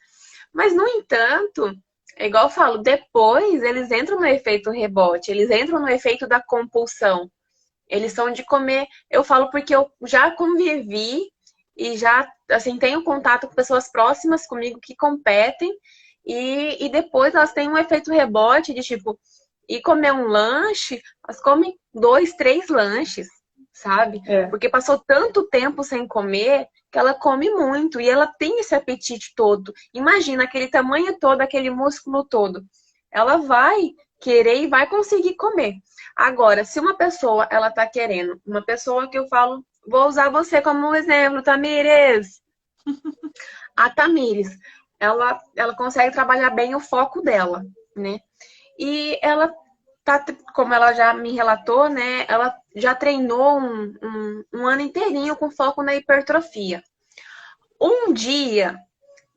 Mas, no entanto, é igual eu falo, depois eles entram no efeito rebote, eles entram no efeito da compulsão. Eles são de comer. Eu falo porque eu já convivi e já, assim, tenho contato com pessoas próximas comigo que competem e depois elas têm um efeito rebote de tipo, ir comer um lanche, elas comem 2, 3 lanches, sabe? É. Porque passou tanto tempo sem comer que ela come muito e ela tem esse apetite todo. Imagina aquele tamanho todo, aquele músculo todo. Ela vai querer e vai conseguir comer. Agora, se uma pessoa ela tá querendo, uma pessoa que eu falo, vou usar você como um exemplo, Tamires. A Tamires, ela consegue trabalhar bem o foco dela, né? E ela tá, como ela já me relatou, né? Ela já treinou um ano inteirinho com foco na hipertrofia. Um dia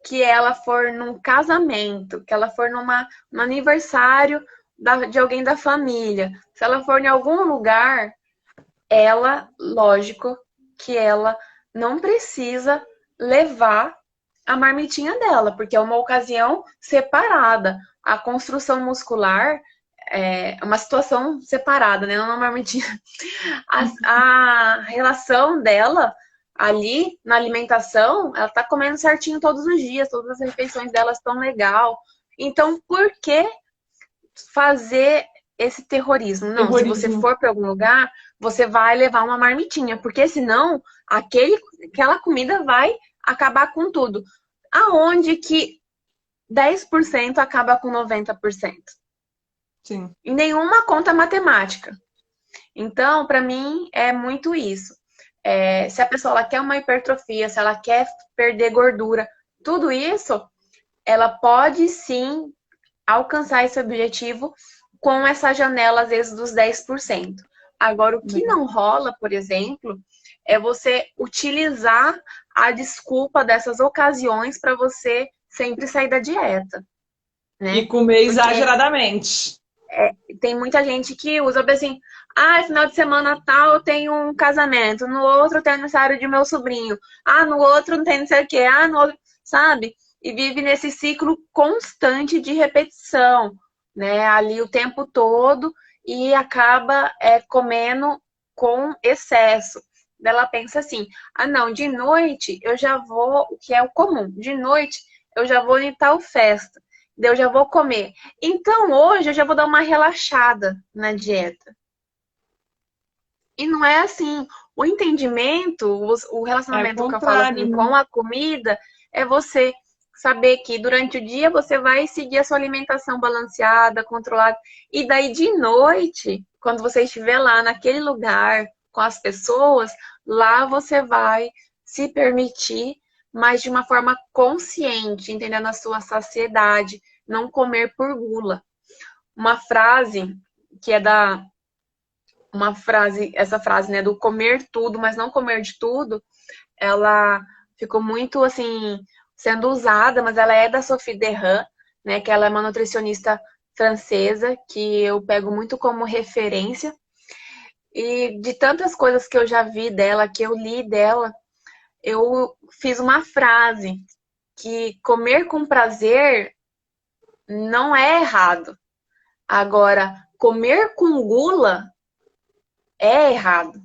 que ela for num casamento, que ela for num aniversário de alguém da família, se ela for em algum lugar, ela, lógico, que ela não precisa levar a marmitinha dela, porque é uma ocasião separada. A construção muscular é uma situação separada, né? Não uma marmitinha. A relação dela ali na alimentação, ela tá comendo certinho todos os dias, todas as refeições dela estão legal. Então, por que fazer esse terrorismo? Não, se você Terrorismo. for para algum lugar, você vai levar uma marmitinha, porque senão aquela comida vai acabar com tudo. Aonde que 10% acaba com 90%? Sim. Em nenhuma conta matemática. Então, para mim, é muito isso. Se a pessoa ela quer uma hipertrofia, se ela quer perder gordura, tudo isso, ela pode sim alcançar esse objetivo com essa janela, às vezes, dos 10%. Agora, o que não rola, por exemplo, é você utilizar a desculpa dessas ocasiões para você sempre sair da dieta, E né? comer Porque exageradamente. tem muita gente que usa assim, final de semana tal eu tenho um casamento, no outro tem aniversário de meu sobrinho, no outro não tem não sei o quê, no outro, sabe? E vive nesse ciclo constante de repetição, né? Ali o tempo todo e acaba comendo com excesso. Ela pensa assim, não, de noite eu já vou, o que é o comum, de noite eu já vou em tal festa, daí eu já vou comer. Então hoje eu já vou dar uma relaxada na dieta. E não é assim. O entendimento, o É o relacionamento que eu falo contrário, assim né? com a comida é você saber que durante o dia você vai seguir a sua alimentação balanceada, controlada. E daí de noite, quando você estiver lá naquele lugar com as pessoas, lá você vai se permitir, mas de uma forma consciente, entendendo a sua saciedade, não comer por gula. Uma frase que é essa frase, né, do comer tudo, mas não comer de tudo, ela ficou muito, assim, sendo usada, mas ela é da Sophie Derram, né, que ela é uma nutricionista francesa, que eu pego muito como referência, e de tantas coisas que eu já vi dela, que eu li dela, eu fiz uma frase, que comer com prazer não é errado. Agora, comer com gula é errado.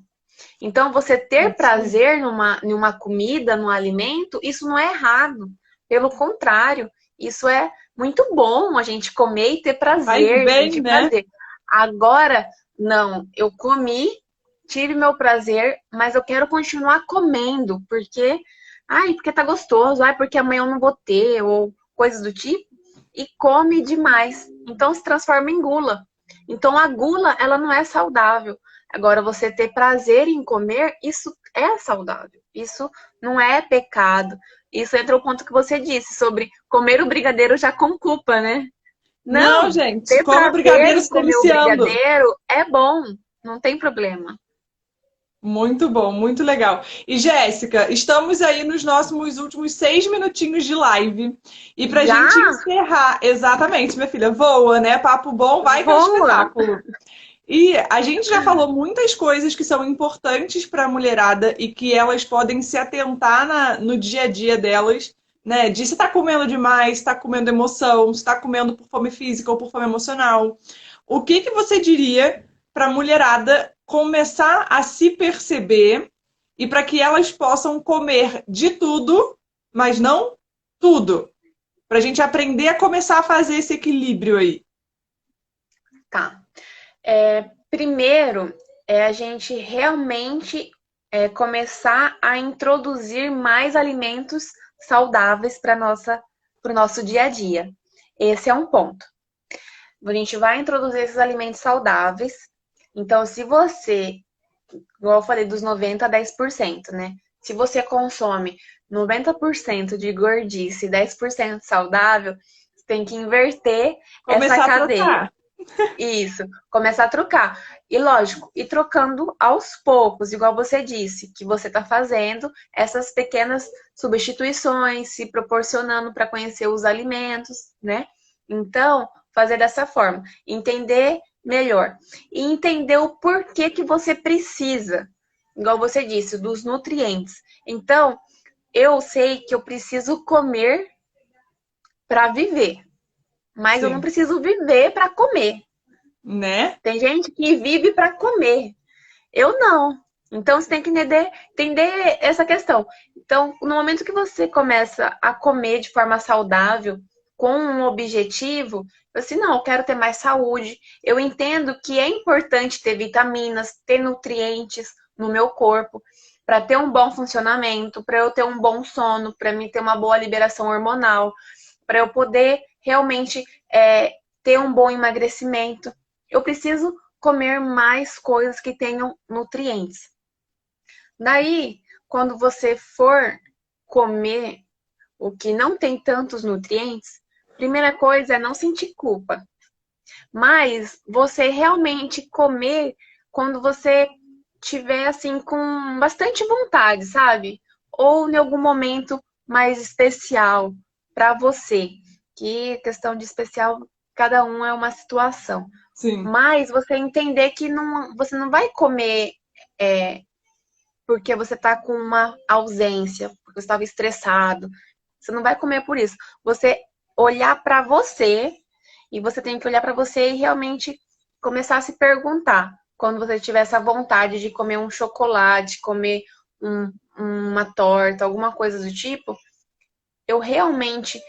Então, você ter prazer numa comida, num alimento, isso não é errado. Pelo contrário, isso é muito bom a gente comer e ter Faz prazer, bem, sentir né? prazer. Agora, não, eu comi, tive meu prazer, mas eu quero continuar comendo, porque tá gostoso, porque amanhã eu não vou ter, ou coisas do tipo, e come demais. Então se transforma em gula. Então a gula, ela não é saudável. Agora, você ter prazer em comer, isso é saudável. Isso não é pecado. Isso entra o ponto que você disse sobre comer o brigadeiro já com culpa, né? Não, Não, gente, ter como prazer brigadeiro em se comer o deliciando. brigadeiro é bom, não tem problema. Muito bom, muito legal. E Jéssica, estamos aí nos nossos últimos 6 minutinhos de live. E para a Já gente encerrar, exatamente, minha filha, voa, né? Papo bom, vai que é um voa. espetáculo. E a gente já falou muitas coisas que são importantes para a mulherada e que elas podem se atentar no dia a dia delas, né? De se está comendo demais, se está comendo emoção, se está comendo por fome física ou por fome emocional. O que que você diria para a mulherada começar a se perceber e para que elas possam comer de tudo, mas não tudo? Para a gente aprender a começar a fazer esse equilíbrio aí. Tá. Primeiro, a gente realmente começar a introduzir mais alimentos saudáveis para o nosso dia a dia. Esse é um ponto. A gente vai introduzir esses alimentos saudáveis. Então, se você, igual eu falei, dos 90 a 10%, né? Se você consome 90% de gordice e 10% saudável, você tem que inverter essa Começar a cadeia. trocar. Isso, começar a trocar. E lógico, ir trocando aos poucos, igual você disse, que você está fazendo essas pequenas substituições, se proporcionando para conhecer os alimentos, né? Então, fazer dessa forma, entender melhor e entender o porquê que você precisa, igual você disse, dos nutrientes. Então, eu sei que eu preciso comer para viver, mas eu não Sim, preciso viver para comer. né? Tem gente que vive para comer. Eu não. Então você tem que entender essa questão. Então, no momento que você começa a comer de forma saudável, com um objetivo, assim, não, eu quero ter mais saúde. Eu entendo que é importante ter vitaminas, ter nutrientes no meu corpo, para ter um bom funcionamento, para eu ter um bom sono, para mim ter uma boa liberação hormonal, para eu poder realmente ter um bom emagrecimento. Eu preciso comer mais coisas que tenham nutrientes. Daí, quando você for comer o que não tem tantos nutrientes, primeira coisa é não sentir culpa. Mas você realmente comer quando você tiver assim com bastante vontade, sabe? Ou em algum momento mais especial para você. Que questão de especial, cada um é uma situação. Sim. Mas você entender que não, você não vai comer é, porque você está com uma ausência, porque você estava estressado. Você não vai comer por isso. Você olhar para você e você tem que olhar para você e realmente começar a se perguntar quando você tiver essa vontade de comer um chocolate, comer uma torta, alguma coisa do tipo. Eu realmente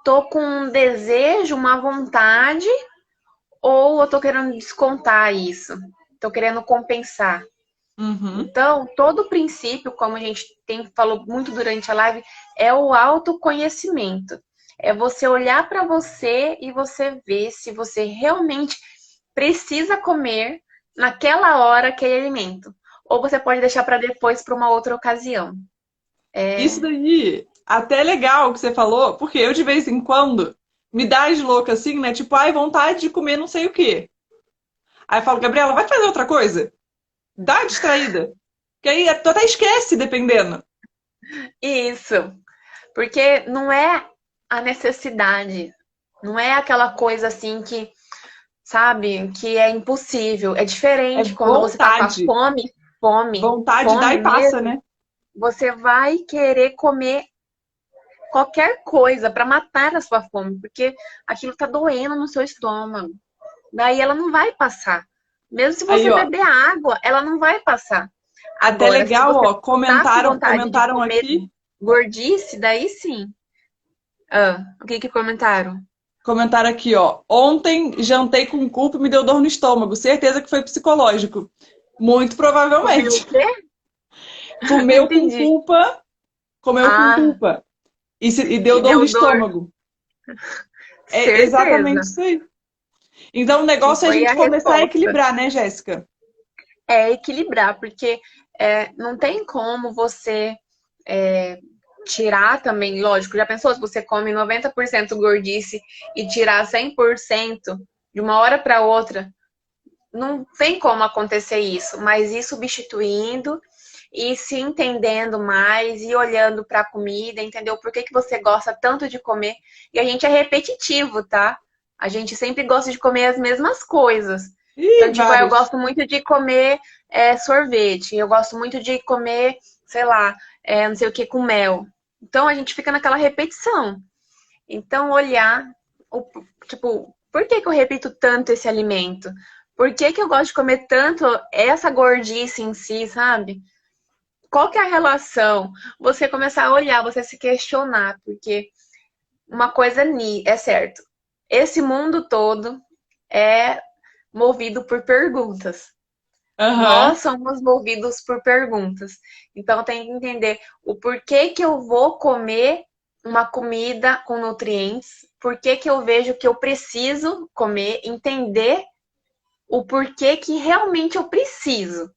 tô com um desejo, uma vontade, ou eu tô querendo descontar isso? Tô querendo compensar. Uhum. Então, todo o princípio, como a gente falou muito durante a live, é o autoconhecimento. É você olhar para você e você ver se você realmente precisa comer naquela hora aquele alimento. Ou você pode deixar para depois, para uma outra ocasião. Isso daí, até é legal que você falou, porque eu de vez em quando me dá as loucas assim, né? Tipo, ai, vontade de comer não sei o quê. Aí eu falo, Gabriela, vai fazer outra coisa? Dá uma distraída. Que aí tu até esquece, dependendo. Isso, porque não é a necessidade, não é aquela coisa assim que, sabe, que é impossível. É É diferente quando você tá com a vontade. fome, fome, Vontade dá fome e passa, mesmo. né? Você vai querer comer qualquer coisa para matar a sua fome, porque aquilo tá doendo no seu estômago. Daí ela não vai passar. Mesmo se Aí, você ó, beber água, ela não vai passar. até Agora, se legal, você ó, tá com comentaram, vontade de comentaram comer aqui, gordice, daí sim. Ah, o que que comentaram? comentaram aqui, ó. Ontem jantei com culpa e me deu dor no estômago. Certeza que foi psicológico. Muito Comeu o provavelmente. quê? Não Comeu com entendi. culpa, comeu com Ah, culpa. E deu e dor no deu dor. estômago. É exatamente Certeza. isso aí. Então o E negócio é a foi a gente começar a resposta. equilibrar, né, Jéssica? É equilibrar, porque não tem como você é, tirar também, lógico, já pensou se você come 90% gordice e tirar 100% de uma hora para outra? Não tem como acontecer isso, mas ir substituindo e se entendendo mais e olhando para a comida, entender o porquê que você gosta tanto de comer. E a gente é repetitivo, tá? A gente sempre gosta de comer as mesmas coisas. Ih, Então, tipo, eu vários. gosto muito de comer sorvete, eu gosto muito de comer, sei lá, não sei o que com mel. Então a gente fica naquela repetição. Então, olhar, o, tipo, por que que eu repito tanto esse alimento? Por que que eu gosto de comer tanto essa gordice em si, sabe? Qual que é a relação? Você começar a olhar, você se questionar, porque uma coisa é certo. Esse mundo todo é movido por perguntas. Nós Aham. somos movidos por perguntas. Então tem que entender o porquê que eu vou comer uma comida com nutrientes, por que que eu vejo que eu preciso comer, entender o porquê que realmente eu preciso.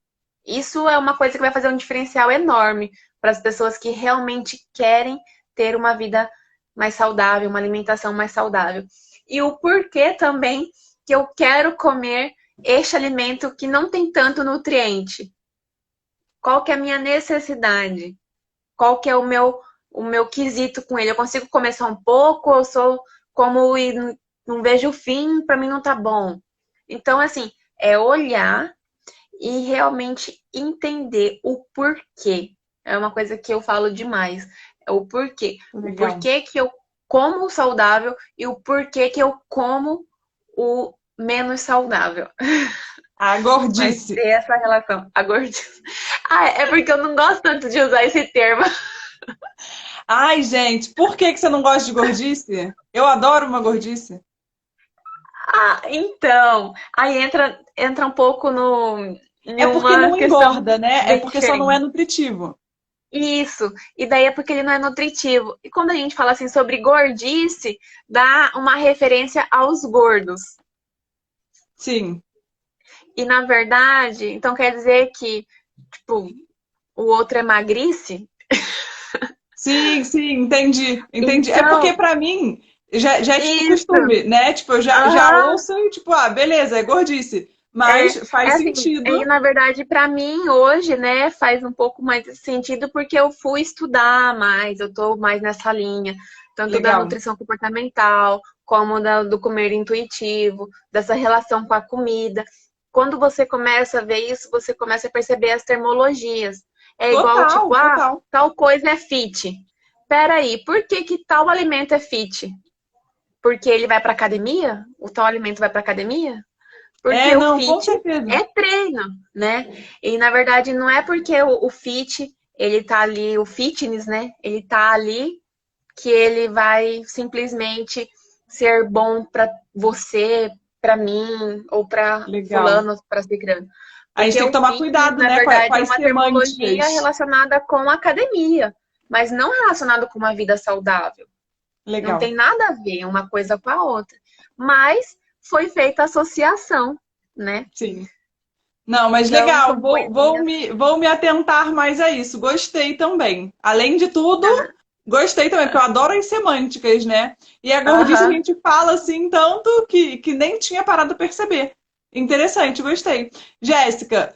Isso é uma coisa que vai fazer um diferencial enorme para as pessoas que realmente querem ter uma vida mais saudável, uma alimentação mais saudável. E o porquê também que eu quero comer este alimento que não tem tanto nutriente? Qual que é a minha necessidade? Qual que é o meu quesito com ele? Eu consigo comer só um pouco? Ou sou como e não vejo o fim, para mim não tá bom. Então, assim, é olhar e realmente entender o porquê. É uma coisa que eu falo demais. É o porquê. O Legal. porquê que eu como saudável e o porquê que eu como o menos saudável. A Mas gordice. ter essa relação. A gordura. Ah, é porque eu não gosto tanto de usar esse termo. Ai, gente, por que que você não gosta de gordice? Eu adoro uma gordice. Ah, então. Aí entra um pouco no, em É porque uma não questão engorda, né? É bem porque só não é diferente. nutritivo. Isso. E daí é porque ele não é nutritivo. E quando a gente fala assim sobre gordice, dá uma referência aos gordos. Sim. E na verdade, então quer dizer que, tipo, o outro é magrice? Sim, sim, entendi, entendi. É porque Então, pra mim já é tipo isso. costume, né? Tipo, eu já Aham. ouço e tipo, ah, beleza, é gordice. Mas É faz assim, sentido. e na verdade, para mim, hoje, né, faz um pouco mais de sentido porque eu fui estudar mais, eu tô mais nessa linha, tanto da Legal. nutrição comportamental, como do comer intuitivo, dessa relação com a comida. Quando você começa a ver isso, você começa a perceber as termologias. É igual, tipo, Total, ah, total. tal coisa é fit. Peraí, por que que tal alimento é fit? Porque ele vai para academia? O tal alimento vai para academia? É, Porque o não, com fit certeza. é treino, né? E na verdade não é porque o fit, ele tá ali, o fitness, né? Ele tá ali que ele vai simplesmente ser bom para você, para mim, ou para Legal. fulano, para ciclano. A gente Porque tem que o tomar fitness, cuidado, na né, com a- com verdade, é as uma terminologia semânticas. relacionada com academia, mas não relacionado com uma vida saudável. Não Legal. tem nada a ver uma coisa com a outra. Mas foi feita a associação, né? Sim. Não, mas Então, legal, são coisinhas. vou me atentar mais a isso. Gostei também. Além de tudo, Ah, gostei também, porque eu adoro as semânticas, né? E a gordice a aham. gente fala assim tanto que nem tinha parado para perceber. Interessante, gostei. Jéssica,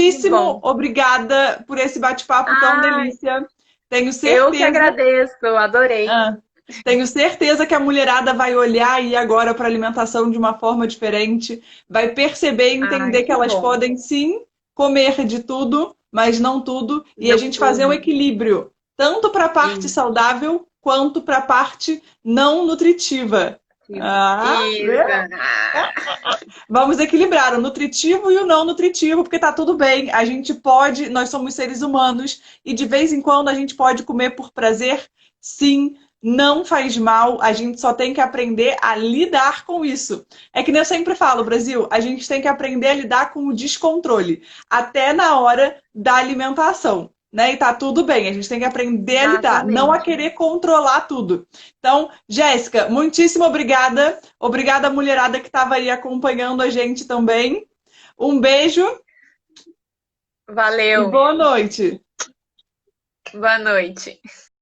Que muitíssimo bom. obrigada por esse bate-papo tão Ai, delícia. Tenho eu que certeza. agradeço, adorei. Ah, tenho certeza que a mulherada vai olhar aí agora para a alimentação de uma forma diferente, vai perceber e Ai, entender que que elas bom. podem sim comer de tudo, mas não tudo, e a Não gente fazer um tudo. equilíbrio, tanto para a parte Isso. saudável quanto para a parte não nutritiva. Ah, vê? Isso. Ah, Vamos equilibrar o nutritivo e o não nutritivo, porque tá tudo bem. A gente pode, nós somos seres humanos e de vez em quando a gente pode comer por prazer, sim, não faz mal. A gente só tem que aprender a lidar com isso. É que nem eu sempre falo, Brasil, a gente tem que aprender a lidar com o descontrole, até na hora da alimentação. Né? E tá tudo bem, a gente tem que aprender a lidar, não a exatamente. querer controlar tudo. Então, Jéssica, muitíssimo obrigada. Obrigada, mulherada que estava aí acompanhando a gente também. Um beijo e Valeu. boa noite. Boa noite.